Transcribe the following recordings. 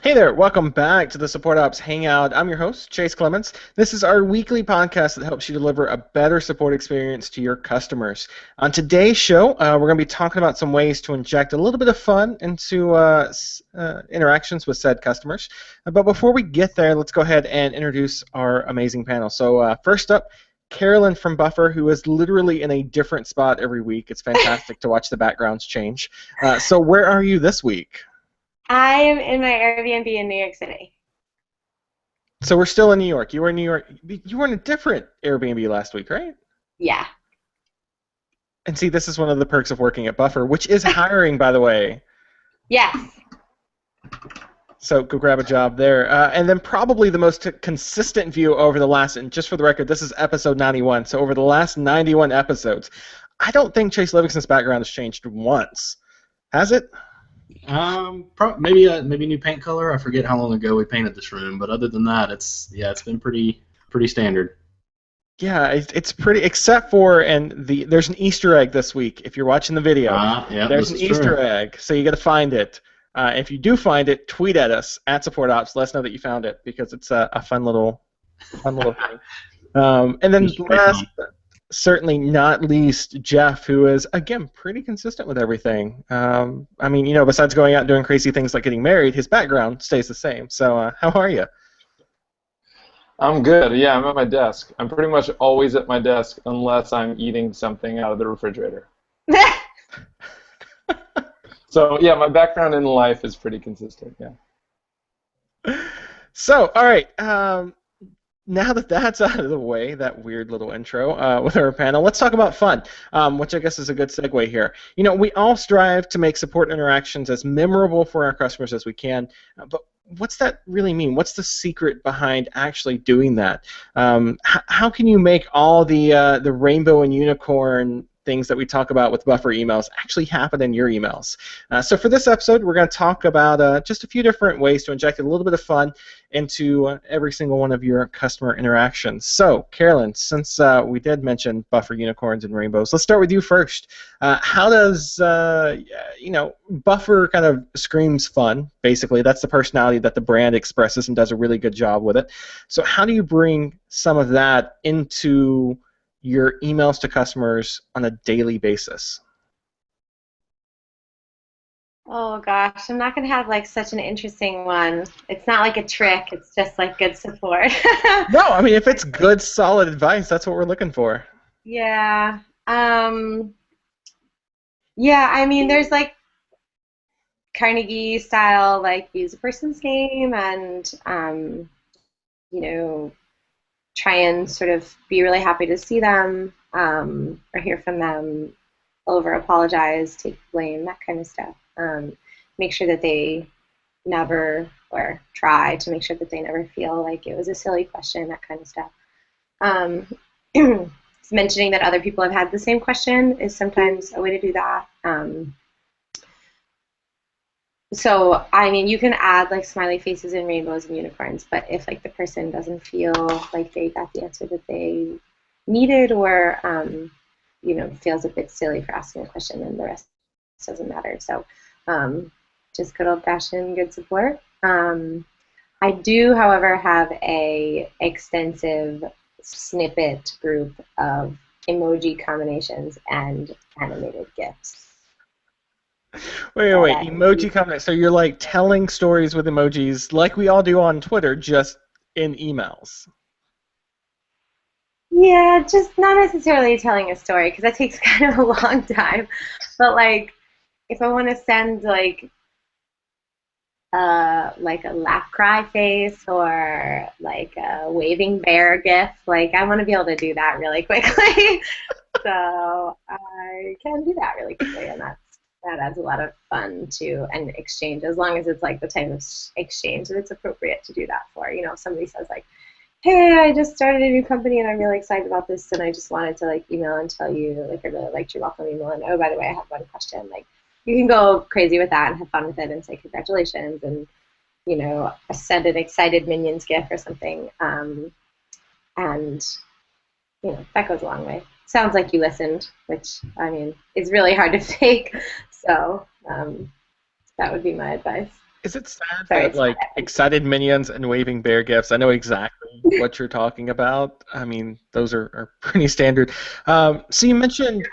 Hey there, welcome back to the Support Ops Hangout. I'm your host, Chase Clements. This is our weekly podcast that helps you deliver a better support experience to your customers. On today's show, we're going to be talking about some ways to inject a little bit of fun into interactions with said customers. But before we get there, let's go ahead and introduce our amazing panel. So first up, Carolyn from Buffer, who is literally in a different spot every week. It's fantastic to watch the backgrounds change. So where are you this week? I am in my Airbnb in New York City. So we're still in New York. You were in New York. You were in a different Airbnb last week, right? Yeah. And see, this is one of the perks of working at Buffer, which is hiring, by the way. Yes. So go grab a job there. And then probably the most consistent view over the last, and just for the record, this is episode 91. So over the last 91 episodes, I don't think Chase Livingston's background has changed once. Has it? Maybe new paint color. I forget how long ago we painted this room, but other than that, it's been pretty standard. Yeah, it's pretty. Except for there's an Easter egg this week. If you're watching the video, Yeah, there's an Easter egg, so you got to find it. If you do find it, tweet at us at SupportOps. Let us know that you found it because it's a fun little thing. And then last, certainly not least, Jeff, who is, again, pretty consistent with everything. I mean, besides going out and doing crazy things like getting married, his background stays the same. So how are you? I'm good. Yeah, I'm at my desk. I'm pretty much always at my desk unless I'm eating something out of the refrigerator. So, yeah, my background in life is pretty consistent, yeah. So, all right. Now that that's out of the way, that weird little intro with our panel, let's talk about fun, which I guess is a good segue here. We all strive to make support interactions as memorable for our customers as we can, but what's that really mean? What's the secret behind actually doing that? How can you make all the rainbow and unicorn things that we talk about with Buffer emails actually happen in your emails? So for this episode, we're going to talk about just a few different ways to inject a little bit of fun into every single one of your customer interactions. So, Carolyn, since we did mention Buffer unicorns and rainbows, let's start with you first. How does Buffer kind of screams fun? Basically, that's the personality that the brand expresses and does a really good job with it. So, how do you bring some of that into your emails to customers on a daily basis? Oh gosh, I'm not gonna have like such an interesting one. It's not like a trick. It's just like good support. No, I mean if it's good, solid advice, that's what we're looking for. Yeah. Yeah. I mean, there's like Carnegie style, like use a person's name and you know, try and sort of be really happy to see them or hear from them, over apologize, take blame, that kind of stuff. Make sure that they never, or try to make sure that they never feel like it was a silly question, that kind of stuff. Mentioning that other people have had the same question is sometimes a way to do that. So, I mean, you can add like smiley faces and rainbows and unicorns, but if like the person doesn't feel like they got the answer that they needed, or feels a bit silly for asking a question, then the rest doesn't matter. So, just good old-fashioned good support. I do, however, have a extensive snippet group of emoji combinations and animated GIFs. Wait, emoji comments. So you're like telling stories with emojis like we all do on Twitter, just in emails. Yeah, just not necessarily telling a story, because that takes kind of a long time. But like, if I want to send like a laugh cry face or like a waving bear GIF, like I want to be able to do that really quickly. So I can do that really quickly, and that adds a lot of fun to an exchange, as long as it's like the type of exchange that it's appropriate to do that for. If somebody says like, hey, I just started a new company and I'm really excited about this, and I just wanted to like email and tell you like I really liked your welcome email, and oh, by the way, I have one question. Like, you can go crazy with that and have fun with it and say congratulations and send an excited Minions GIF or something, and that goes a long way. Sounds like you listened, which is really hard to fake. So that would be my advice. Is it sad Sorry, that it's not like excited minions and waving bear gifts? I know exactly what you're talking about. I mean, those are pretty standard. So you mentioned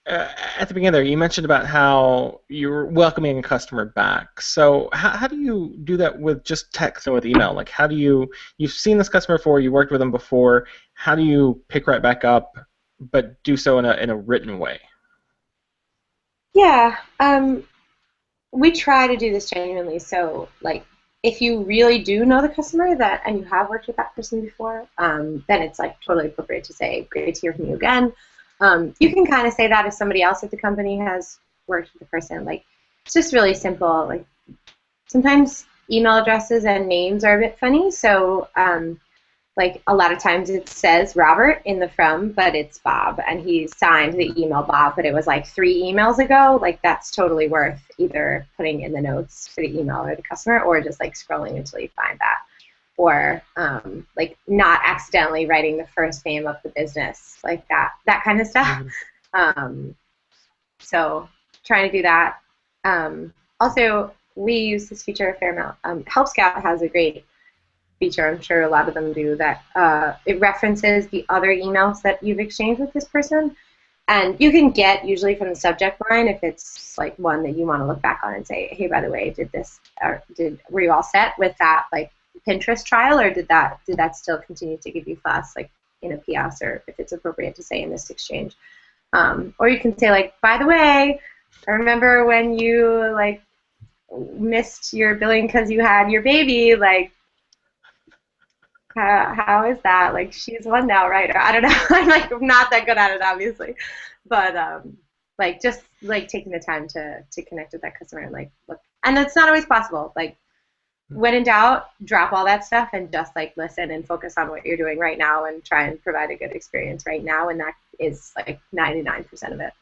at the beginning there, you mentioned about how you're welcoming a customer back. So how do you do that with just text and with email? Like how do you've seen this customer before, you worked with them before. How do you pick right back up, but do so in a written way? yeah. We try to do this genuinely. So, like, if you really do know the customer that and you have worked with that person before, then it's like totally appropriate to say, "Great to hear from you again." You can kind of say that if somebody else at the company has worked with the person. Like, it's just really simple. Like, sometimes email addresses and names are a bit funny, so like a lot of times it says Robert in the from, but it's Bob, and he signed the email Bob, but it was like 3 emails ago. Like that's totally worth either putting in the notes for the email or the customer, or just like scrolling until you find that, or like not accidentally writing the first name of the business, like that kind of stuff. Mhm. Um, so trying to do that. Also, we use this feature a fair amount. Help Scout has a great feature, I'm sure a lot of them do, that it references the other emails that you've exchanged with this person. And you can get usually from the subject line if it's like one that you want to look back on and say, hey, by the way, were you all set with that like Pinterest trial, or did that still continue to give you fuss, like in a PS, or if it's appropriate to say in this exchange. Or you can say like, by the way, I remember when you like missed your billing because you had your baby, like how is that? Like she's one now, right? Or I don't know. I'm like not that good at it, obviously, but like just like taking the time to connect with that customer and like look. And it's not always possible. Like when in doubt, drop all that stuff and just like listen and focus on what you're doing right now and try and provide a good experience right now. And that is like 99% of it.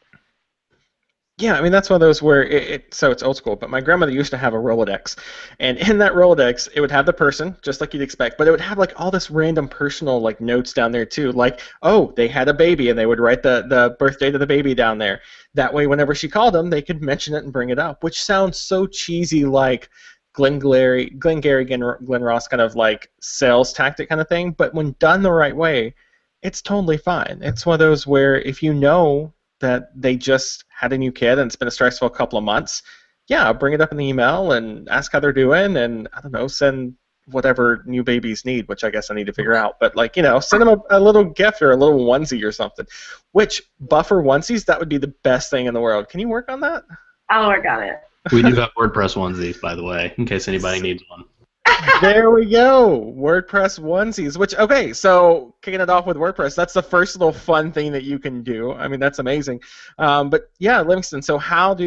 Yeah, I mean that's one of those where so it's old school, but my grandmother used to have a Rolodex, and in that Rolodex it would have the person just like you'd expect, but it would have like all this random personal like notes down there too, like oh they had a baby, and they would write the birth date of the baby down there. That way, whenever she called them, they could mention it and bring it up, which sounds so cheesy, like Glenn Ross kind of like sales tactic kind of thing, but when done the right way, it's totally fine. It's one of those where if you know that they just had a new kid and it's been a stressful couple of months, yeah, bring it up in the email and ask how they're doing, and I don't know, send whatever new babies need, which I guess I need to figure out. But like, send them a little gift or a little onesie or something. Which buffer onesies, that would be the best thing in the world. Can you work on that? I'll work on it. We do have WordPress onesies, by the way, in case anybody needs one. There we go. WordPress onesies. Which okay, so kicking it off with WordPress, that's the first little fun thing that you can do. I mean, that's amazing. But yeah, Livingston. So how do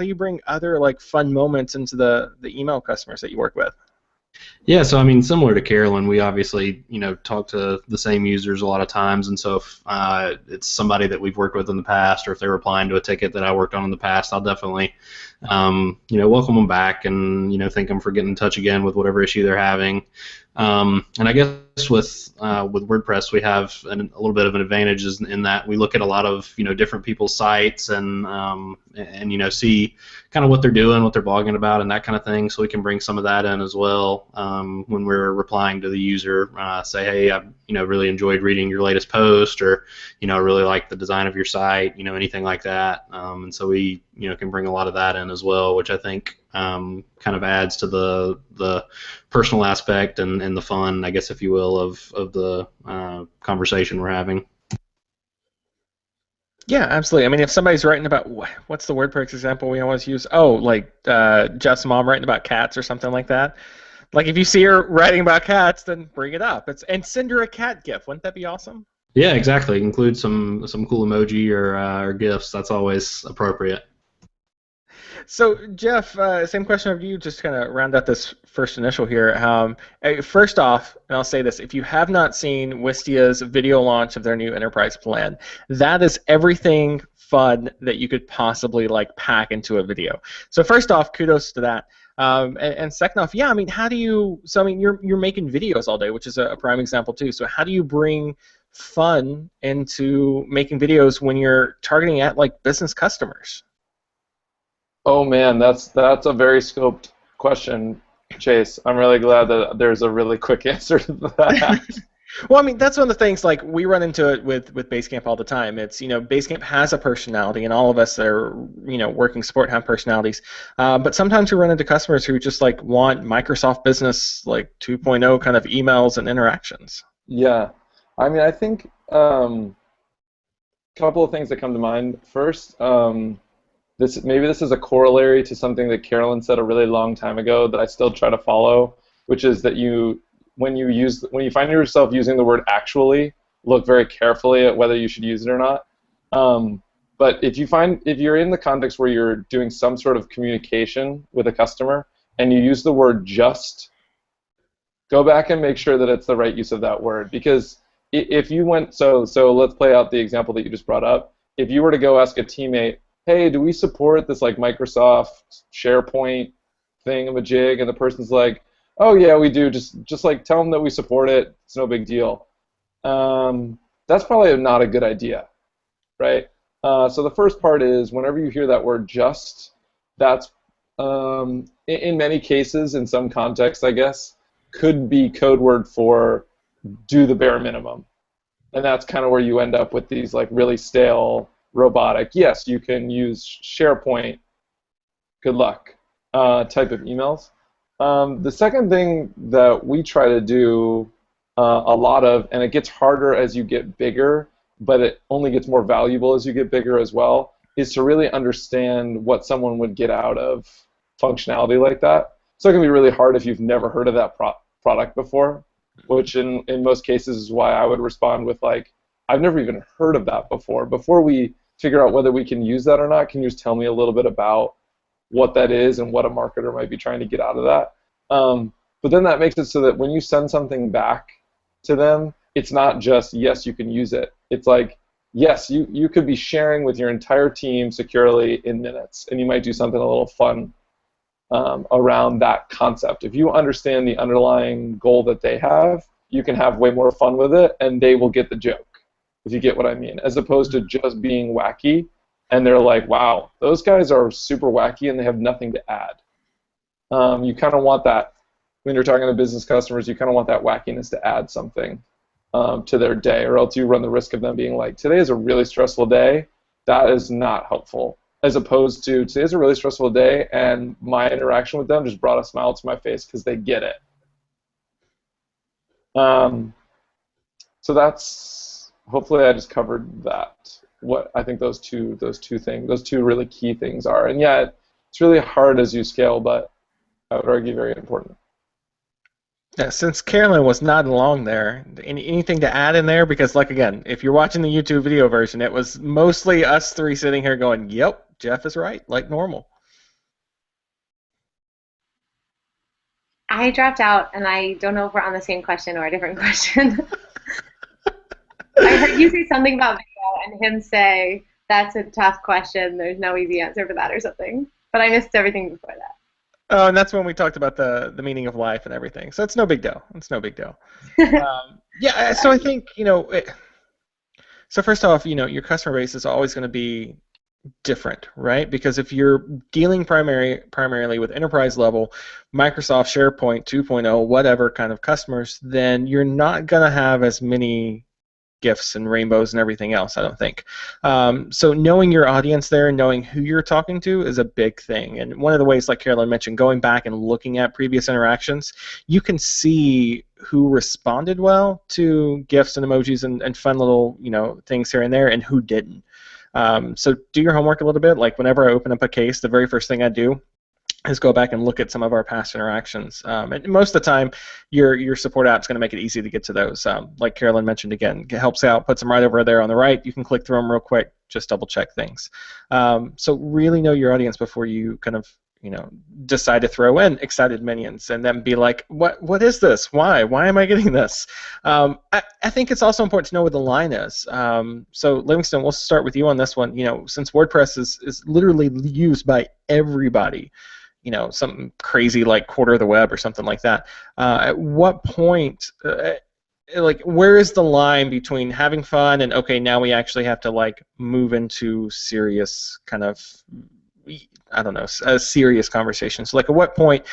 you bring other like fun moments into the email customers that you work with? Yeah, so I mean, similar to Carolyn, we obviously, talk to the same users a lot of times, and so if it's somebody that we've worked with in the past, or if they're replying to a ticket that I worked on in the past, I'll definitely, welcome them back and, thank them for getting in touch again with whatever issue they're having. And I guess with WordPress, we have a little bit of an advantage in that we look at a lot of different people's sites and see kind of what they're doing, what they're blogging about, and that kind of thing. So we can bring some of that in as well when we're replying to the user. Say, hey, I really enjoyed reading your latest post, or I really like the design of your site, anything like that. And so we can bring a lot of that in as well, which I think kind of adds to the personal aspect and the fun, I guess, if you will, of the conversation we're having. Yeah, absolutely. I mean, if somebody's writing about what's the WordPress example we always use? Oh, like Jeff's mom writing about cats or something like that. Like if you see her writing about cats, then bring it up. And send her a cat GIF. Wouldn't that be awesome? Yeah, exactly. Include some cool emoji or GIFs. That's always appropriate. So, Jeff, same question of you, just kind of round out this first initial here. First off, and I'll say this, if you have not seen Wistia's video launch of their new enterprise plan, that is everything fun that you could possibly like pack into a video. So first off, kudos to that. And second off, yeah, I mean, you're making videos all day, which is a prime example too. So how do you bring fun into making videos when you're targeting at like business customers? Oh man, that's a very scoped question, Chase. I'm really glad that there's a really quick answer to that. Well, I mean, that's one of the things, like, we run into it with Basecamp all the time. It's, Basecamp has a personality, and all of us that are, working support have personalities. But sometimes we run into customers who just, like, want Microsoft Business, like, 2.0 kind of emails and interactions. Yeah. I mean, I think a couple of things that come to mind. First, this is a corollary to something that Carolyn said a really long time ago that I still try to follow, which is that when you find yourself using the word actually, look very carefully at whether you should use it or not. But if you're in the context where you're doing some sort of communication with a customer and you use the word just, go back and make sure that it's the right use of that word. Because if you went, so let's play out the example that you just brought up. If you were to go ask a teammate, hey, do we support this like Microsoft SharePoint thingamajig? And the person's like, oh yeah, we do. Just like tell them that we support it. It's no big deal. That's probably not a good idea, right? So the first part is whenever you hear that word just, that's in many cases, in some contexts, I guess, could be code word for do the bare minimum. And that's kind of where you end up with these like really stale, robotic, yes, you can use SharePoint, good luck, type of emails. The second thing that we try to do a lot of, and it gets harder as you get bigger, but it only gets more valuable as you get bigger as well, is to really understand what someone would get out of functionality like that. So it can be really hard if you've never heard of that product before, which in most cases is why I would respond with like, I've never even heard of that before. Before we figure out whether we can use that or not, can you just tell me a little bit about what that is and what a marketer might be trying to get out of that? But then that makes it so that when you send something back to them, it's not just, yes, you can use it. It's like, yes, you could be sharing with your entire team securely in minutes, and you might do something a little fun around that concept. If you understand the underlying goal that they have, you can have way more fun with it, and they will get the joke, if you get what I mean, as opposed to just being wacky, and they're like, wow, those guys are super wacky, and they have nothing to add. You kind of want that, when you're talking to business customers, you kind of want that wackiness to add something to their day, or else you run the risk of them being like, today is a really stressful day. That is not helpful. As opposed to, today's a really stressful day, and my interaction with them just brought a smile to my face because they get it. So that's, hopefully I just covered that. What I think those two really key things are. And yeah, it's really hard as you scale, but I would argue very important. Yeah, since Carolyn was not along there, anything to add in there? Because, like, again, if you're watching the YouTube video version, it was mostly us three sitting here going, yep, Jeff is right, like normal. I dropped out, and I don't know if we're on the same question or a different question. I heard you say something about video and him say, that's a tough question, there's no easy answer for that or something. But I missed everything before that. Oh, and that's when we talked about the meaning of life and everything. So it's no big deal. It's no big deal. Yeah, so I think, so first off, your customer base is always going to be different, right? Because if you're dealing primarily with enterprise level, Microsoft SharePoint 2.0, whatever kind of customers, then you're not going to have as many gifts and rainbows and everything else, I don't think. So knowing your audience there and knowing who you're talking to is a big thing. And one of the ways, like Carolyn mentioned, going back and looking at previous interactions, you can see who responded well to gifts and emojis and fun little things here and there, and who didn't. So do your homework a little bit. Like whenever I open up a case, the very first thing I do is go back and look at some of our past interactions. And most of the time, your support app is going to make it easy to get to those. Like Carolyn mentioned again, it helps out, puts them right over there on the right. You can click through them real quick, just double check things. So really know your audience before you kind of decide to throw in excited minions and then be like, what is this? Why am I getting this? I think it's also important to know where the line is. So Livingston, we'll start with you on this one. Since WordPress is literally used by everybody, something crazy like quarter of the web or something like that. At what point, where is the line between having fun and okay, now we actually have to move into serious kind of I don't know, a serious conversation. So like, at what point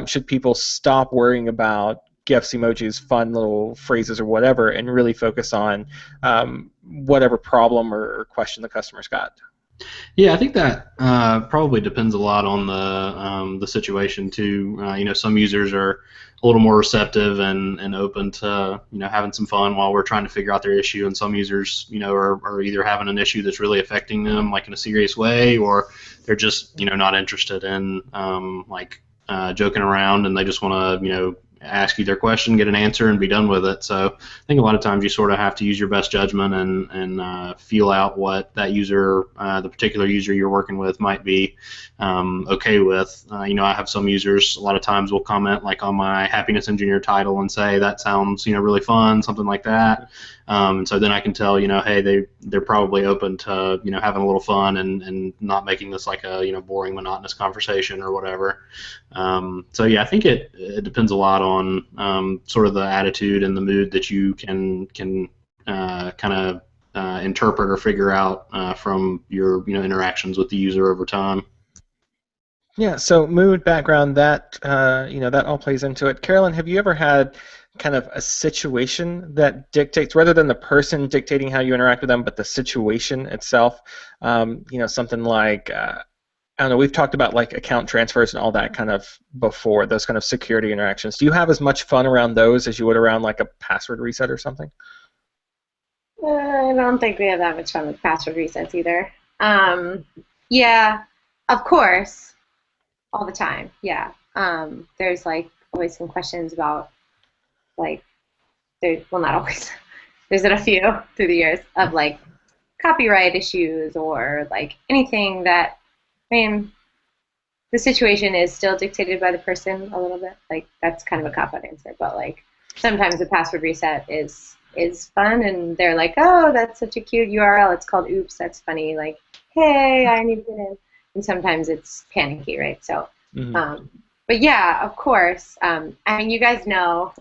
should people stop worrying about GIFs, emojis, fun little phrases, or whatever, and really focus on whatever problem or question the customer's got? Yeah, I think that probably depends a lot on the situation too. Some users are a little more receptive and open to having some fun while we're trying to figure out their issue, and some users are either having an issue that's really affecting them like in a serious way, or they're just not interested in joking around, and they just want to ask you their question, get an answer, and be done with it. So I think a lot of times you sort of have to use your best judgment and feel out what that user, the particular user you're working with, might be okay with. I have some users a lot of times will comment like on my happiness engineer title and say that sounds really fun, something like that. And so then I can tell hey, they're probably open to having a little fun and not making this like a boring, monotonous conversation or whatever. So yeah, I think it depends a lot on sort of the attitude and the mood that you can kind of interpret or figure out from your interactions with the user over time. Yeah, so mood, background, that that all plays into it. Carolyn, have you ever had kind of a situation that dictates, rather than the person dictating how you interact with them, but the situation itself? Something like I don't know. We've talked about like account transfers and all that kind of before, those kind of security interactions. Do you have as much fun around those as you would around like a password reset or something? I don't think we have that much fun with password resets either. Yeah, of course, all the time. Yeah. There's like always some questions about like well, not always. There's been a few through the years of like copyright issues or like anything that, I mean, the situation is still dictated by the person a little bit. Like that's kind of a cop-out answer, but like sometimes the password reset is fun, and they're like, oh, that's such a cute URL. It's called Oops. That's funny. Like, hey, I need to get in. And sometimes it's panicky, right? So, but yeah, of course. I mean, you guys know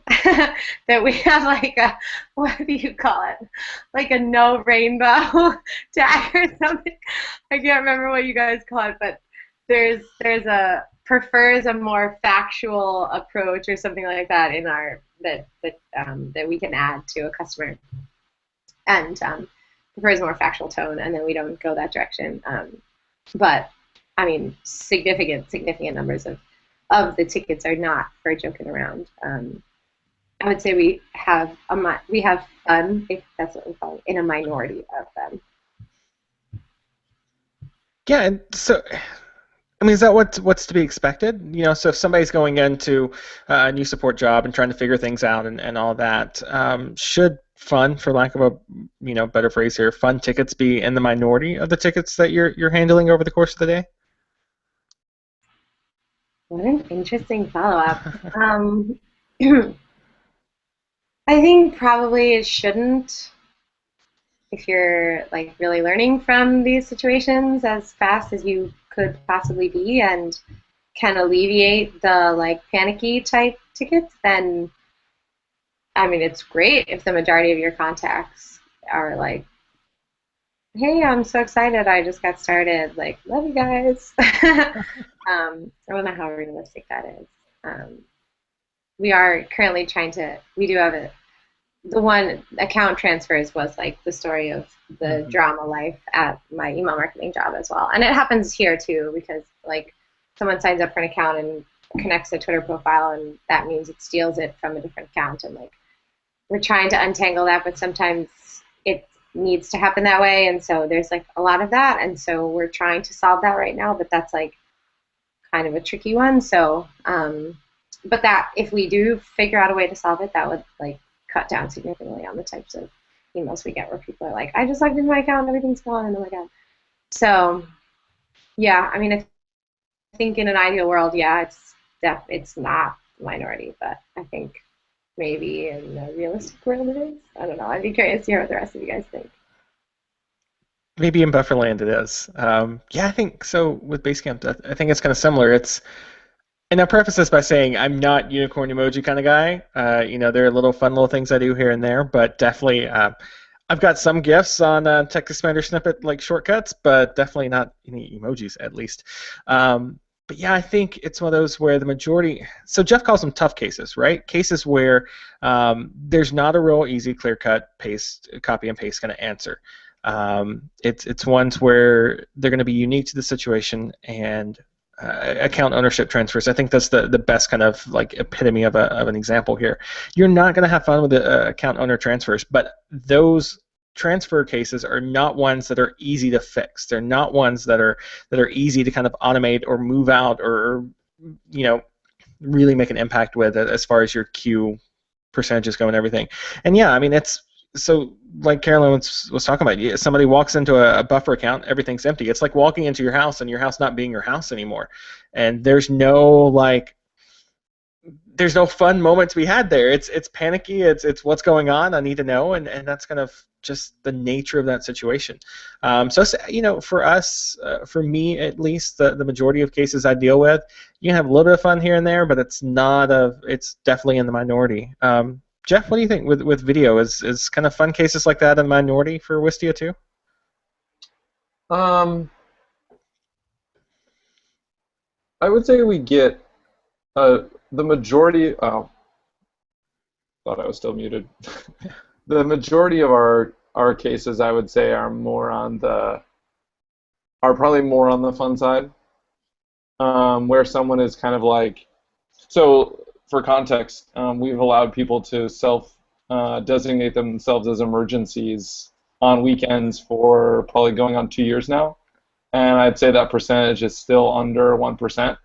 that we have like a, what do you call it? Like a no rainbow tag or something. I can't remember what you guys call it, but there's a prefers a more factual approach or something like that in our that we can add to a customer, and prefers a more factual tone, and then we don't go that direction. But I mean, significant numbers of the tickets are not for joking around. I would say we have fun, if that's what we call it, in a minority of them. Yeah, and so I mean, is that what's to be expected? So if somebody's going into a new support job and trying to figure things out and all that, should fun, for lack of a better phrase here, fun tickets be in the minority of the tickets that you're handling over the course of the day? What an interesting follow-up. I think probably it shouldn't, if you're like really learning from these situations as fast as you could possibly be and can alleviate the like panicky type tickets, then I mean it's great if the majority of your contacts are like, hey, I'm so excited, I just got started, like, love you guys. I don't know how realistic that is. We are currently we do have the one account transfers was like the story of the drama life at my email marketing job as well. And it happens here too, because like someone signs up for an account and connects a Twitter profile, and that means it steals it from a different account. And like we're trying to untangle that, but sometimes it needs to happen that way. And so there's like a lot of that. And so we're trying to solve that right now, but that's like kind of a tricky one. So, but that if we do figure out a way to solve it, that would like cut down significantly on the types of emails we get where people are like, I just logged into my account and everything's gone, and oh my god. So yeah, I mean, I think in an ideal world, yeah, it's not a minority, but I think maybe in a realistic world it is. I don't know. I'd be curious to hear what the rest of you guys think. Maybe in Bufferland it is. Yeah, I think so with Basecamp. I think it's kind of similar. And I'll preface this by saying I'm not unicorn emoji kind of guy. There are little fun little things I do here and there, but definitely I've got some GIFs on text expander snippet like shortcuts, but definitely not any emojis at least. But yeah, I think it's one of those where the majority. So Jeff calls them tough cases, right? Cases where there's not a real easy, clear-cut paste, copy and paste kind of answer. It's ones where they're going to be unique to the situation and account ownership transfers. I think that's the best kind of like epitome of an example here. You're not going to have fun with the account owner transfers, but those transfer cases are not ones that are easy to fix. They're not ones that are easy to kind of automate or move out or really make an impact with as far as your queue percentages go and everything. And yeah, I mean it's so like Carolyn was talking about. Somebody walks into a buffer account, everything's empty. It's like walking into your house and your house not being your house anymore, and there's no fun moment to be had there. It's panicky. It's what's going on. I need to know, and that's kind of just the nature of that situation. So for us, for me at least, the majority of cases I deal with, you can have a little bit of fun here and there, but it's definitely in the minority. Jeff, what do you think with video? Is kind of fun cases like that in the minority for Wistia too? I would say we get the majority. Oh, thought I was still muted. The majority of our cases, I would say, are probably more on the fun side, where someone is kind of like. So for context, we've allowed people to self-designate themselves as emergencies on weekends for probably going on 2 years now, and I'd say that percentage is still under 1%,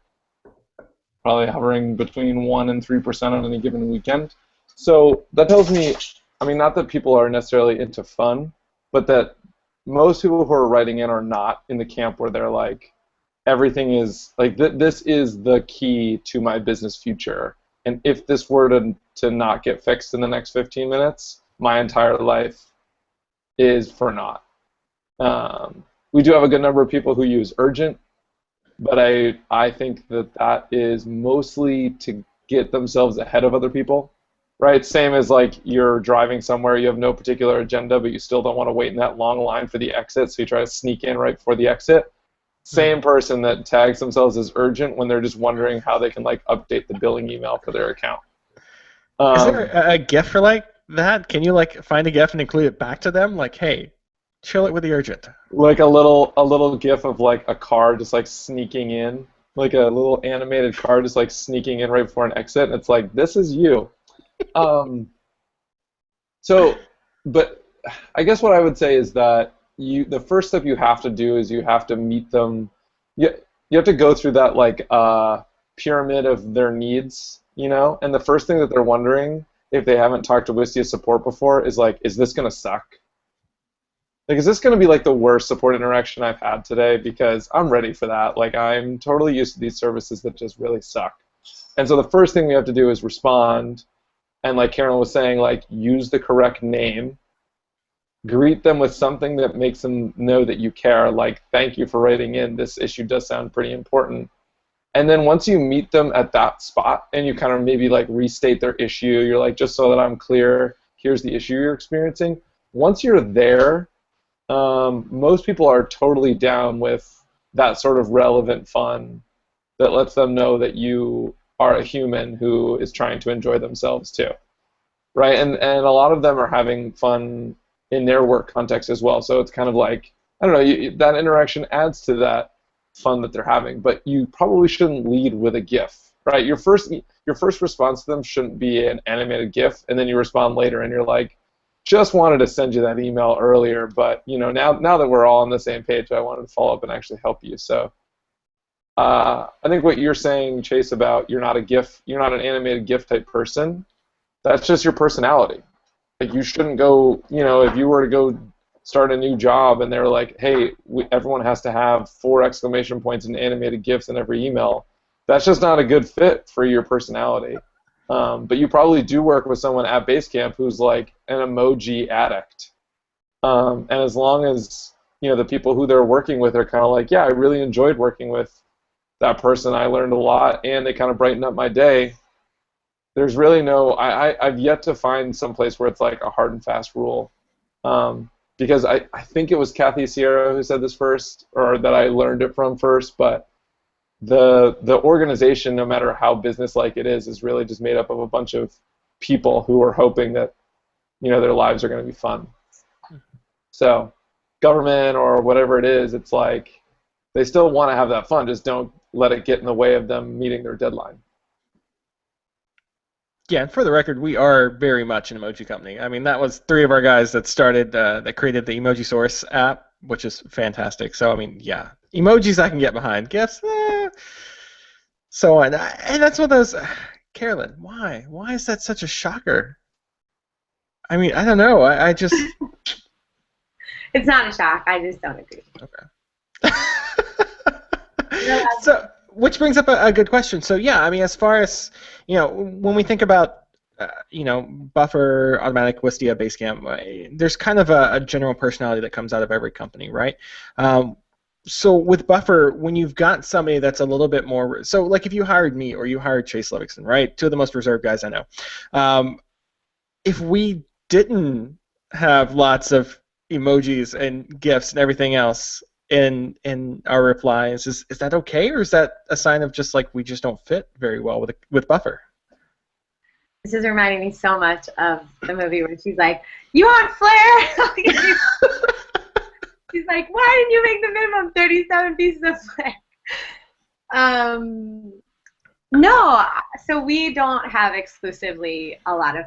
probably hovering between 1 and 3% on any given weekend. So that tells me, I mean, not that people are necessarily into fun, but that most people who are writing in are not in the camp where they're like, everything is like this is the key to my business future, and if this were to not get fixed in the next 15 minutes, my entire life is for naught. We do have a good number of people who use urgent, but I think that is mostly to get themselves ahead of other people, right? Same as like you're driving somewhere, you have no particular agenda, but you still don't want to wait in that long line for the exit, so you try to sneak in right before the exit. Same person that tags themselves as urgent when they're just wondering how they can like update the billing email for their account. Is there a GIF for like that? Can you like find a GIF and include it back to them? Like, hey, chill it with the urgent. Like a little GIF of like a car just like sneaking in, like a little animated car just like sneaking in right before an exit. And it's like, this is you. So, but I guess what I would say is that the first step you have to do is you have to meet them. You have to go through that like pyramid of their needs, and the first thing that they're wondering if they haven't talked to Wistia support before is like, is this gonna suck? Like, is this gonna be like the worst support interaction I've had today? Because I'm ready for that. Like, I'm totally used to these services that just really suck. And so the first thing we have to do is respond, and like Carolyn was saying, like use the correct name. Greet them with something that makes them know that you care, like, thank you for writing in, this issue does sound pretty important. And then once you meet them at that spot and you kind of maybe like restate their issue, you're like, just so that I'm clear, here's the issue you're experiencing. Once you're there, most people are totally down with that sort of relevant fun that lets them know that you are a human who is trying to enjoy themselves too, right? And a lot of them are having fun in their work context as well. So it's kind of like, I don't know, that interaction adds to that fun that they're having. But you probably shouldn't lead with a GIF, right? Your first response to them shouldn't be an animated GIF, and then you respond later and you're like, just wanted to send you that email earlier, but now that we're all on the same page, I wanted to follow up and actually help you. So I think what you're saying, Chase, about you're not an animated GIF type person, that's just your personality. Like, you shouldn't go, if you were to go start a new job and they're like, hey, everyone has to have 4 exclamation points and animated GIFs in every email, that's just not a good fit for your personality. But you probably do work with someone at Basecamp who's like an emoji addict. And as long as, the people who they're working with are kind of like, yeah, I really enjoyed working with that person, I learned a lot, and they kind of brighten up my day, there's really no, I've yet to find some place where it's like a hard and fast rule Because I think it was Kathy Sierra who said this first, or that I learned it from first, but the organization, no matter how business-like it is really just made up of a bunch of people who are hoping that their lives are going to be fun. So government or whatever it is, it's like they still want to have that fun, just don't let it get in the way of them meeting their deadline. Yeah, and for the record, we are very much an emoji company. I mean, that was 3 of our guys that started, that created the Emoji Source app, which is fantastic. So, I mean, yeah, emojis I can get behind. Gifts, so on. And that's one of those, Carolyn, why? Why is that such a shocker? I mean, I don't know. I just... It's not a shock. I just don't agree. Okay. So, which brings up a good question. So, yeah, I mean, as far as, when we think about, Buffer, Automatic, Wistia, Basecamp, there's kind of a general personality that comes out of every company, right? So with Buffer, when you've got somebody that's a little bit more, so like if you hired me or you hired Chase Livingston, right, 2 of the most reserved guys I know, if we didn't have lots of emojis and GIFs and everything else in our replies, is that okay, or is that a sign of just like we just don't fit very well with Buffer? This is reminding me so much of the movie where she's like, "You want flair?" She's like, "Why didn't you make the minimum 37 pieces of flair?" No, so we don't have exclusively a lot of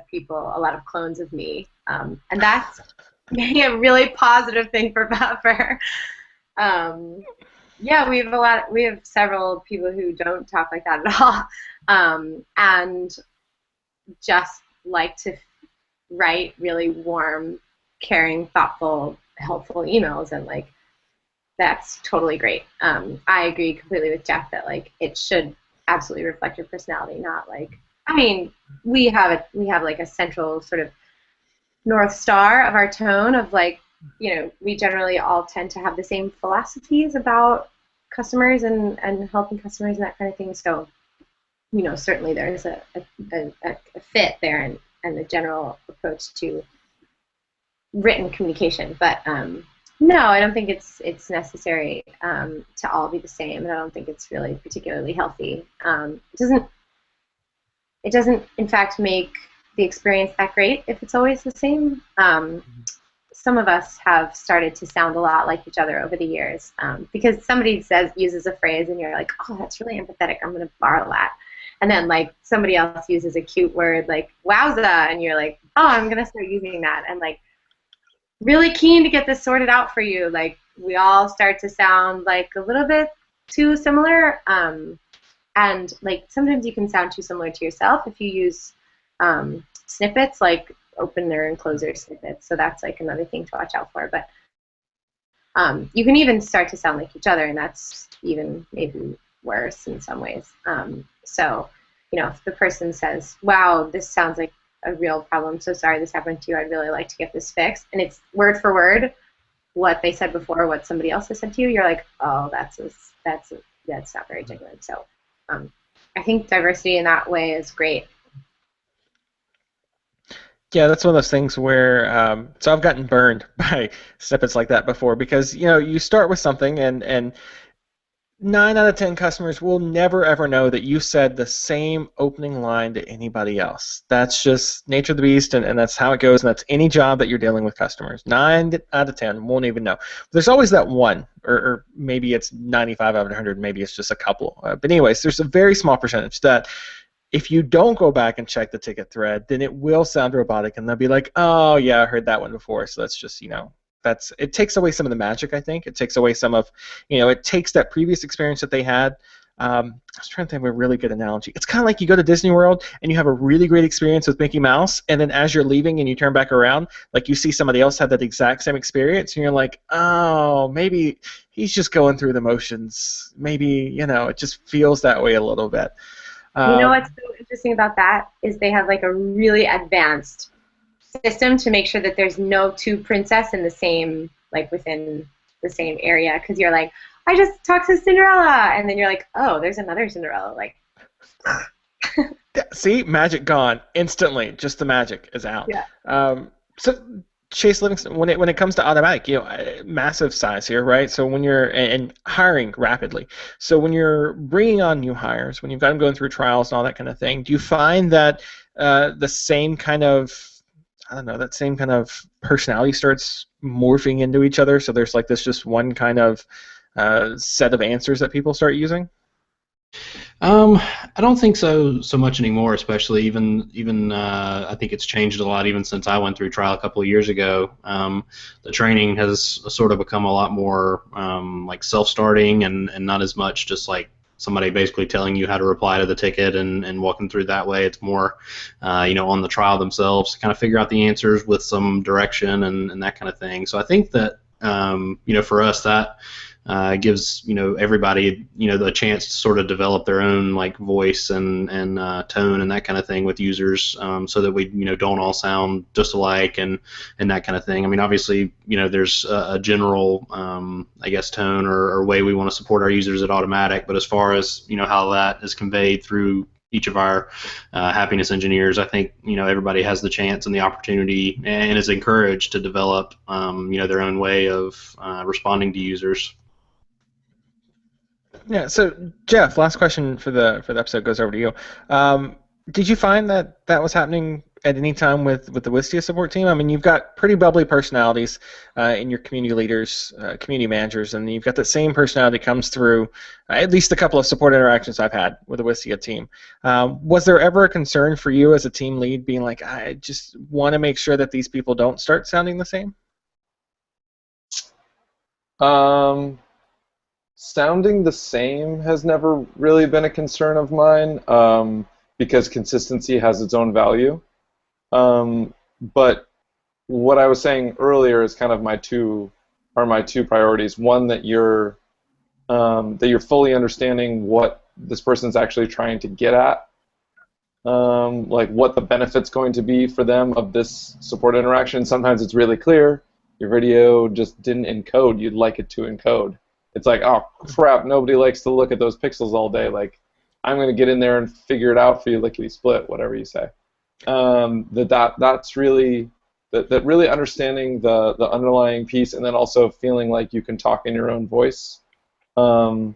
clones of me, and that's maybe a really positive thing for Buffer. Yeah, we have several people who don't talk like that at all, and just like to write really warm, caring, thoughtful, helpful emails, and like that's totally great. I agree completely with Jeff that like it should absolutely reflect your personality, not like, I mean, we have like a central sort of North Star of our tone of like, we generally all tend to have the same philosophies about customers and helping customers and that kind of thing. So, certainly there's a fit there and the general approach to written communication. But no, I don't think it's necessary to all be the same, and I don't think it's really particularly healthy. It doesn't in fact make the experience that great if it's always the same. Some of us have started to sound a lot like each other over the years because somebody uses a phrase and you're like, oh, that's really empathetic, I'm going to borrow that. And then like somebody else uses a cute word like wowza, and you're like, oh, I'm going to start using that. And like, really keen to get this sorted out for you. Like we all start to sound like a little bit too similar. And like sometimes you can sound too similar to yourself if you use snippets like opener and closer snippets. So that's like another thing to watch out for. But you can even start to sound like each other, and that's even maybe worse in some ways. So, if the person says, wow, this sounds like a real problem, so sorry this happened to you, I'd really like to get this fixed, and it's word for word what they said before, what somebody else has said to you, you're like, oh, that's not very genuine. So I think diversity in that way is great. Yeah, that's one of those things where, so I've gotten burned by snippets like that before because, you start with something and 9 out of 10 customers will never ever know that you said the same opening line to anybody else. That's just nature of the beast, and that's how it goes, and that's any job that you're dealing with customers. 9 out of 10 won't even know. There's always that one, or maybe it's 95 out of 100, maybe it's just a couple. But anyways, there's a very small percentage that if you don't go back and check the ticket thread, then it will sound robotic, and they'll be like, oh, yeah, I heard that one before, so that's just, it takes away some of the magic, I think. It takes away some of, it takes that previous experience that they had. I was trying to think of a really good analogy. It's kind of like you go to Disney World and you have a really great experience with Mickey Mouse, and then as you're leaving and you turn back around, like you see somebody else have that exact same experience, and you're like, oh, maybe he's just going through the motions. Maybe, it just feels that way a little bit. You know what's so interesting about that is they have like a really advanced system to make sure that there's no 2 princess in the same, like within the same area, because you're like, I just talked to Cinderella, and then you're like, oh, there's another Cinderella, like. See, magic gone instantly. Just the magic is out. Yeah. So Chase Livingston, when it comes to automatic, massive size here, right? So when you're and hiring rapidly, so when you're bringing on new hires, when you've got them going through trials and all that kind of thing, do you find that the same kind of, I don't know, that same kind of personality starts morphing into each other? So there's like this just one kind of set of answers that people start using? I don't think so much anymore. Especially even I think it's changed a lot even since I went through trial a couple of years ago. The training has sort of become a lot more like self-starting and not as much just like somebody basically telling you how to reply to the ticket and walking through that way. It's more on the trial themselves to kind of figure out the answers with some direction and that kind of thing. So I think that for us that gives everybody the chance to sort of develop their own like voice and tone and that kind of thing with users, so that we don't all sound just alike and that kind of thing. I mean, obviously there's a general I guess tone or way we want to support our users at Automatic, but as far as how that is conveyed through each of our happiness engineers, I think everybody has the chance and the opportunity and is encouraged to develop their own way of responding to users. Yeah. So Jeff, last question for the episode goes over to you. Did you find that that was happening at any time with the Wistia support team? I mean, you've got pretty bubbly personalities in your community leaders, community managers, and you've got the same personality comes through at least a couple of support interactions I've had with the Wistia team. Was there ever a concern for you as a team lead being like, I just want to make sure that these people don't start sounding the same? Sounding the same has never really been a concern of mine, because consistency has its own value. But what I was saying earlier is kind of my two priorities. One, that you're fully understanding what this person's actually trying to get at, like what the benefit's going to be for them of this support interaction. Sometimes it's really clear. Your video just didn't encode. You'd like it to encode. It's like, oh crap, nobody likes to look at those pixels all day. Like, I'm going to get in there and figure it out for you, lickety split, whatever you say. That's really that really understanding the underlying piece, and then also feeling like you can talk in your own voice. If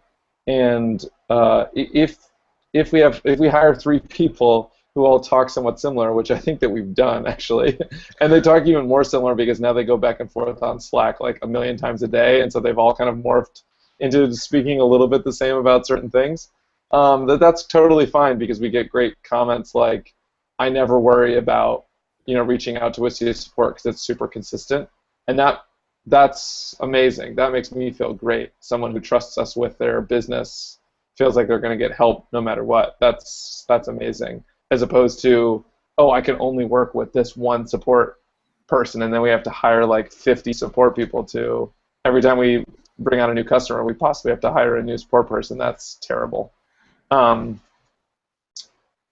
we hire 3 people who all talk somewhat similar, which I think that we've done actually, and they talk even more similar because now they go back and forth on Slack like a million times a day, and so they've all kind of morphed into speaking a little bit the same about certain things. That's totally fine, because we get great comments like, I never worry about reaching out to Wistia support because it's super consistent, and that's amazing. That makes me feel great. Someone who trusts us with their business feels like they're going to get help no matter what. That's amazing. As opposed to, oh, I can only work with this one support person, and then we have to hire like 50 support people to every time we bring on a new customer, we possibly have to hire a new support person. That's terrible.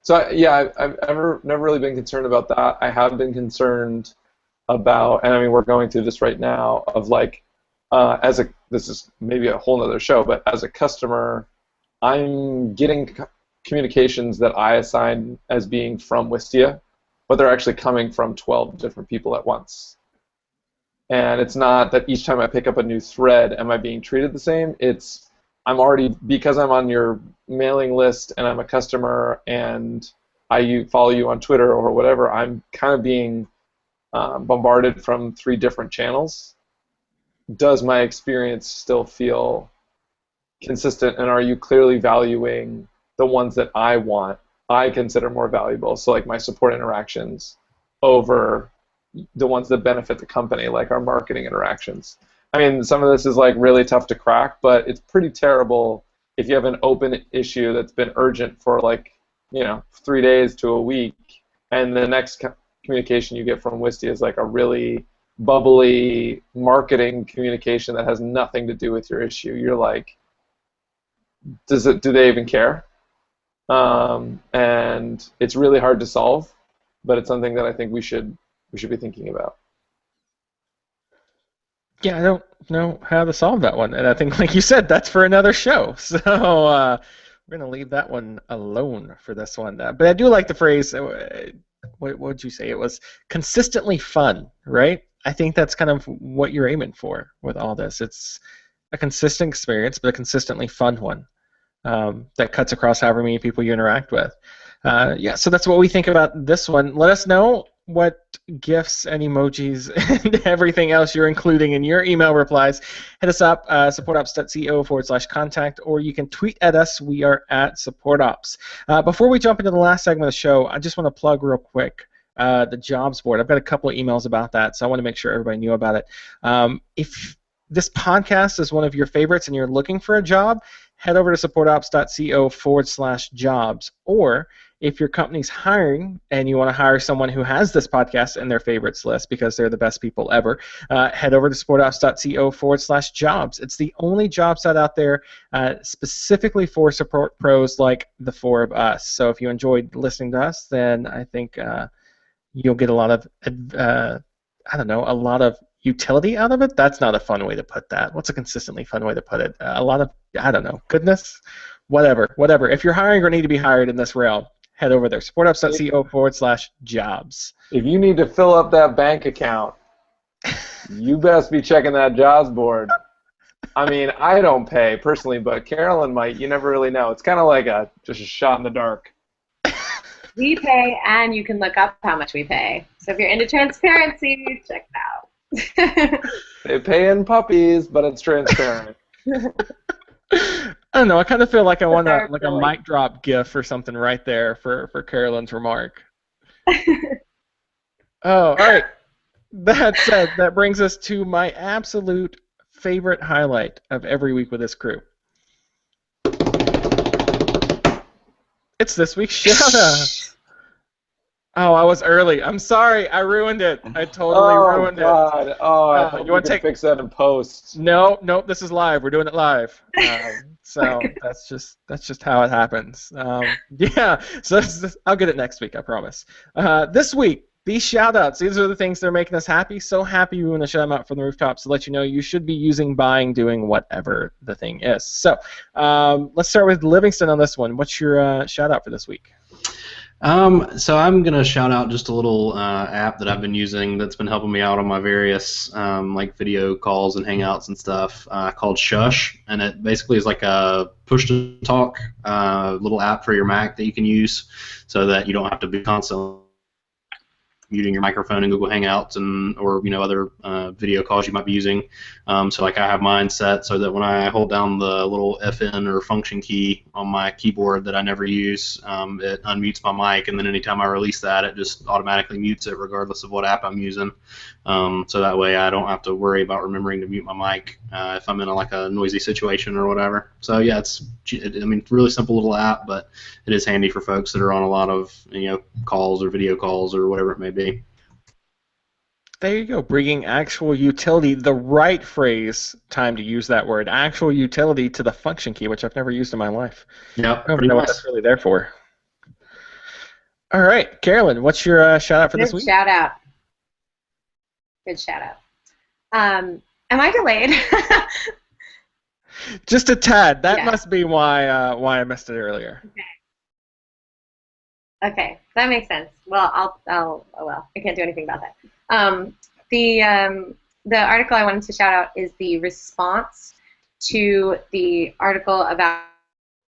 So yeah, I've never really been concerned about that. I have been concerned about, and I mean we're going through this right now, of like, this is maybe a whole other show, but as a customer, I'm getting communications that I assign as being from Wistia, but they're actually coming from 12 different people at once. And it's not that each time I pick up a new thread am I being treated the same. It's I'm already, because I'm on your mailing list and I'm a customer and I follow you on Twitter or whatever, I'm kind of being bombarded from 3 different channels. Does my experience still feel consistent, and are you clearly valuing the ones that I consider more valuable, so like my support interactions, over the ones that benefit the company, like our marketing interactions? I mean, some of this is like really tough to crack, but it's pretty terrible if you have an open issue that's been urgent for like 3 days to a week, and the next communication you get from Wistia is like a really bubbly marketing communication that has nothing to do with your issue. You're like, do they even care? And it's really hard to solve, but it's something that I think we should be thinking about. Yeah, I don't know how to solve that one, and I think, like you said, that's for another show. So we're going to leave that one alone for this one. But I do like the phrase, what would you say? It was consistently fun, right? I think that's kind of what you're aiming for with all this. It's a consistent experience, but a consistently fun one that cuts across however many people you interact with. Yeah, so that's what we think about this one. Let us know what GIFs and emojis and everything else you're including in your email replies. Hit us up, supportops.co/contact, or you can tweet at us. We are at supportops. Before we jump into the last segment of the show, I just want to plug real quick the jobs board. I've got a couple of emails about that, so I want to make sure everybody knew about it. If this podcast is one of your favorites and you're looking for a job, head over to supportops.co/jobs. Or if your company's hiring and you want to hire someone who has this podcast in their favorites list because they're the best people ever, head over to supportops.co/jobs. It's the only job site out there specifically for support pros like the four of us. So if you enjoyed listening to us, then I think you'll get a lot of, a lot of utility out of it. That's not a fun way to put that. What's a consistently fun way to put it? A lot of, goodness, whatever. If you're hiring or need to be hired in this realm, head over there, supportups.co/jobs. If you need to fill up that bank account, you best be checking that jobs board. I mean, I don't pay personally, but Carolyn might. You never really know. It's kind of like just a shot in the dark. We pay, and you can look up how much we pay. So if you're into transparency, check it out. They pay in puppies, but it's transparent. I don't know. I kind of feel like I want a mic drop gif or something right there for Carolyn's remark. Oh, all right. That said, that brings us to my absolute favorite highlight of every week with this crew. It's this week's shout-out. Oh, I was early. I'm sorry. I ruined it. I totally ruined God. it. Oh, I thought you want to fix that in post. No, this is live. We're doing it live. So that's just how it happens. Yeah. So I'll get it next week. I promise. This week, these shout-outs. These are the things that are making us happy. So happy we want to shout them out from the rooftops to let you know you should be using, buying, doing whatever the thing is. So let's start with Livingston on this one. What's your shout-out for this week? So I'm going to shout out just a little app that I've been using that's been helping me out on my various like video calls and hangouts and stuff called Shush, and it basically is like a push-to-talk little app for your Mac that you can use so that you don't have to be constantly muting your microphone in Google Hangouts or other video calls you might be using. So like I have mine set so that when I hold down the little FN or function key on my keyboard that I never use, it unmutes my mic, and then anytime I release that, it just automatically mutes it regardless of what app I'm using. So that way I don't have to worry about remembering to mute my mic if I'm in a noisy situation or whatever. So yeah, it's really simple little app, but it is handy for folks that are on a lot of calls or video calls or whatever it may be. There you go, bringing actual utility, the right phrase, time to use that word, actual utility to the function key, which I've never used in my life. Yep, I don't even know what that's really there for. All right, Carolyn, what's your shout out for this week? Good shout out. Am I delayed? Just a tad. That must be why I missed it earlier. Okay, that makes sense. Well, I can't do anything about that. The article I wanted to shout out is the response to the article about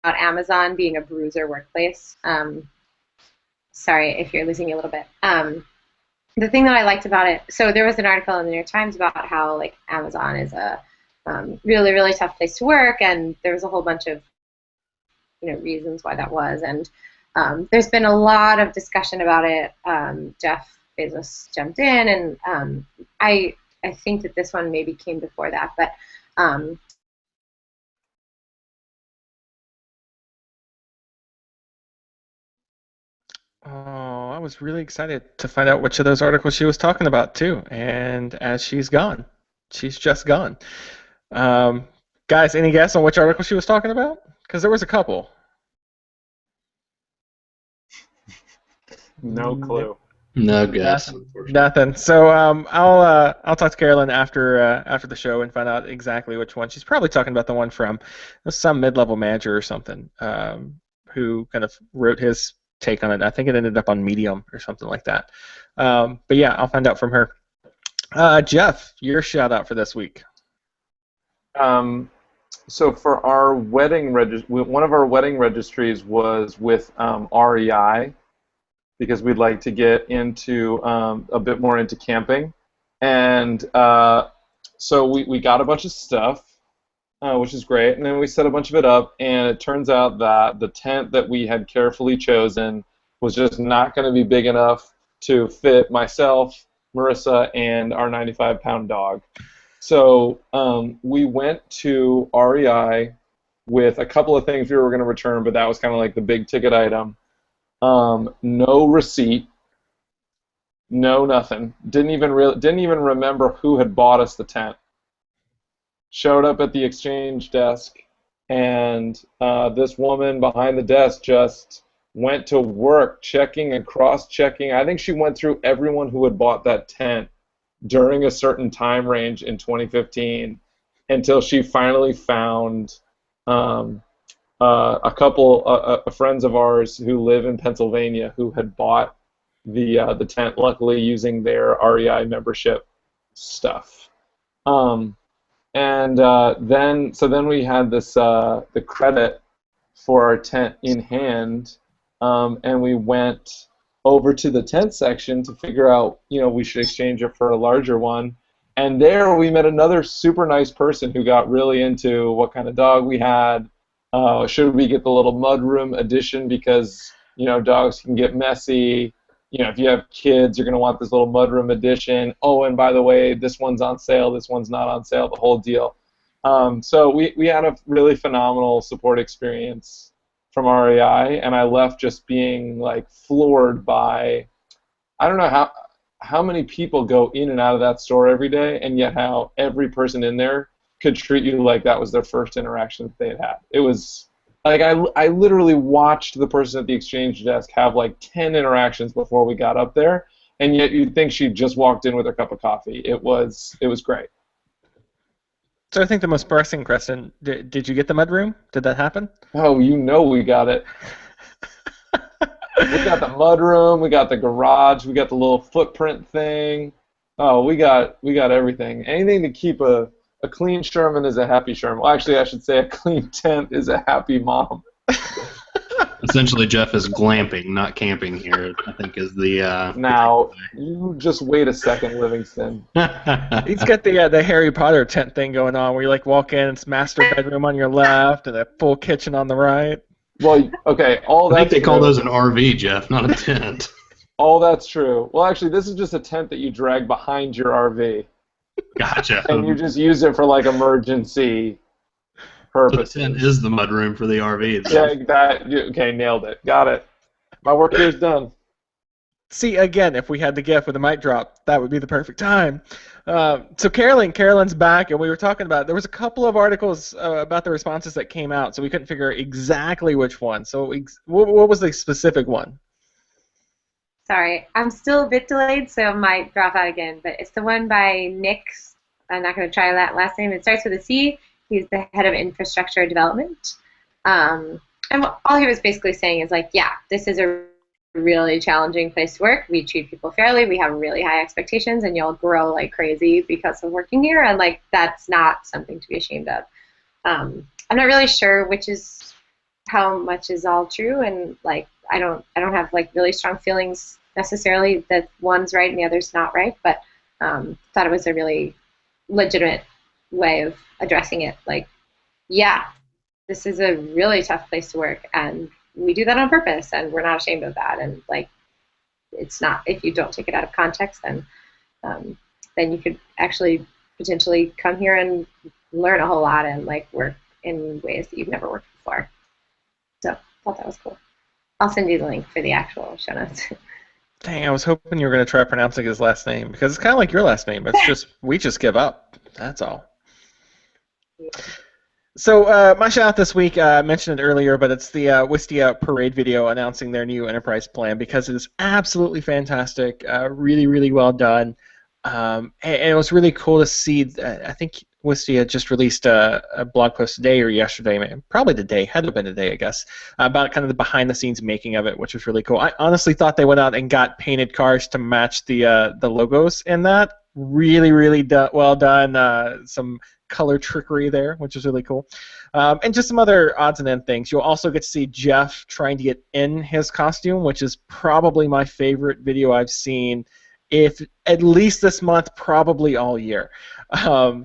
Amazon being a bruiser workplace. Sorry if you're losing me a little bit. The thing that I liked about it, so there was an article in the New York Times about how Amazon is a really, really tough place to work, and there was a whole bunch of reasons why that was, and there's been a lot of discussion about it. Jeff Bezos jumped in, and I think that this one maybe came before that, but oh, I was really excited to find out which of those articles she was talking about too, and as she's gone, she's just gone. Guys, any guess on which article she was talking about? Because there was a couple. No clue. No guess. Nothing. So I'll talk to Carolyn after the show and find out exactly which one. She's probably talking about the one from some mid-level manager or something who kind of wrote his take on it. I think it ended up on Medium or something like that. But yeah, I'll find out from her. Jeff, your shout out for this week. So for our wedding one of our wedding registries was with REI, because we'd like to get into a bit more into camping, and so we got a bunch of stuff, which is great, and then we set a bunch of it up, and it turns out that the tent that we had carefully chosen was just not going to be big enough to fit myself, Marissa, and our 95-pound dog. So we went to REI with a couple of things we were going to return, but that was kind of like the big ticket item. No receipt, no nothing. Didn't even remember who had bought us the tent. Showed up at the exchange desk, and this woman behind the desk just went to work checking and cross-checking. I think she went through everyone who had bought that tent during a certain time range in 2015 until she finally found a couple of friends of ours who live in Pennsylvania who had bought the tent, luckily using their REI membership stuff. Then we had this the credit for our tent in hand, and we went over to the tent section to figure out, we should exchange it for a larger one. And there we met another super nice person who got really into what kind of dog we had. Should we get the little mudroom edition because, dogs can get messy. If you have kids, you're going to want this little mudroom edition. Oh, and by the way, this one's on sale, this one's not on sale, the whole deal. So we had a really phenomenal support experience from REI, and I left just being like floored by, I don't know how many people go in and out of that store every day, and yet how every person in there could treat you like that was their first interaction that they had had. It was like I literally watched the person at the exchange desk have like 10 interactions before we got up there, and yet you'd think she just walked in with her cup of coffee. It was great. So I think the most pressing question, did you get the mudroom? Did that happen? Oh, we got it. We got the mudroom, we got the garage, we got the little footprint thing. Oh, we got everything. Anything to keep a clean Sherman is a happy Sherman. Well, actually, I should say a clean tent is a happy mom. Essentially, Jeff is glamping, not camping here, I think is the... Now, you just wait a second, Livingston. He's got the Harry Potter tent thing going on where you like walk in, it's master bedroom on your left and a full kitchen on the right. Well, okay, I think they call those an RV, Jeff, not a tent. All that's true. Well, actually, this is just a tent that you drag behind your RV. Gotcha. And you just use it for like emergency purposes. So the tent is the mudroom for the RV. Yeah, okay, nailed it. Got it. My work here is done. See, again, if we had the GIF with a mic drop, that would be the perfect time. So Carolyn's back, and we were talking about, there was a couple of articles about the responses that came out, so we couldn't figure exactly which one. So what was the specific one? Sorry, I'm still a bit delayed, so I might drop out again, but it's the one by Nick. I'm not going to try that last name. It starts with a C. He's the head of infrastructure development. And all he was basically saying is like, yeah, this is a really challenging place to work. We treat people fairly. We have really high expectations, and you'll grow like crazy because of working here. And like, that's not something to be ashamed of. I'm not really sure how much is all true, and like, I don't have like really strong feelings necessarily that one's right and the other's not right, but thought it was a really legitimate way of addressing it. Like, yeah, this is a really tough place to work, and we do that on purpose, and we're not ashamed of that. And like, it's not, if you don't take it out of context, then you could actually potentially come here and learn a whole lot and like work in ways that you've never worked before. So I thought that was cool. I'll send you the link for the actual show notes. Dang, I was hoping you were going to try pronouncing his last name, because it's kind of like your last name. It's just, we just give up. That's all. Yeah. So my shout out this week, I mentioned it earlier, but it's the Wistia Parade video announcing their new enterprise plan, because it is absolutely fantastic, really, really well done. And it was really cool to see, I think Wistia just released a blog post today or yesterday, probably today, had to have been today, I guess, about kind of the behind-the-scenes making of it, which was really cool. I honestly thought they went out and got painted cars to match the logos in that. Really, really well done. Some color trickery there, which is really cool. And just some other odds and end things. You'll also get to see Jeff trying to get in his costume, which is probably my favorite video I've seen, if at least this month, probably all year.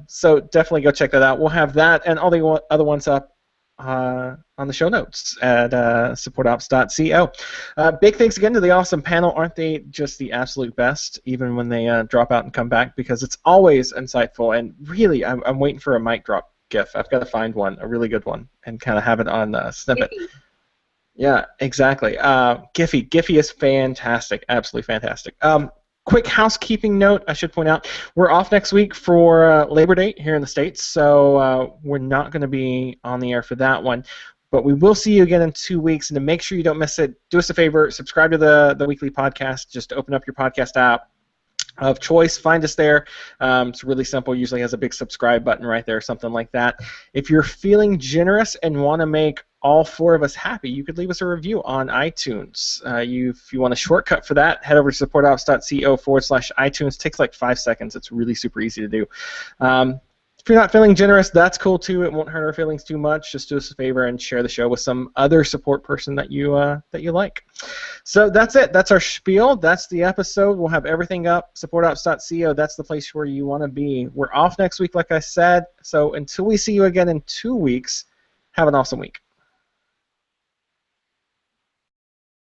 So definitely go check that out. We'll have that and all the other ones up on the show notes at supportops.co. Big thanks again to the awesome panel. Aren't they just the absolute best, even when they drop out and come back? Because it's always insightful. And really, I'm waiting for a mic drop GIF. I've got to find one, a really good one, and kind of have it on snippet. Yeah, exactly. Giphy is fantastic, absolutely fantastic. Quick housekeeping note, I should point out, we're off next week for Labor Day here in the States, so we're not going to be on the air for that one. But we will see you again in 2 weeks, and to make sure you don't miss it, do us a favor, subscribe to the weekly podcast. Just open up your podcast app of choice, find us there. It's really simple, usually has a big subscribe button right there, something like that. If you're feeling generous and want to make all 4 of us happy, you could leave us a review on iTunes. If you want a shortcut for that, head over to supportops.co/iTunes. Takes like 5 seconds. It's really super easy to do. If you're not feeling generous, that's cool too. It won't hurt our feelings too much. Just do us a favor and share the show with some other support person that you like. So that's it. That's our spiel. That's the episode. We'll have everything up. Supportops.co. That's the place where you want to be. We're off next week, like I said. So until we see you again in 2 weeks, have an awesome week.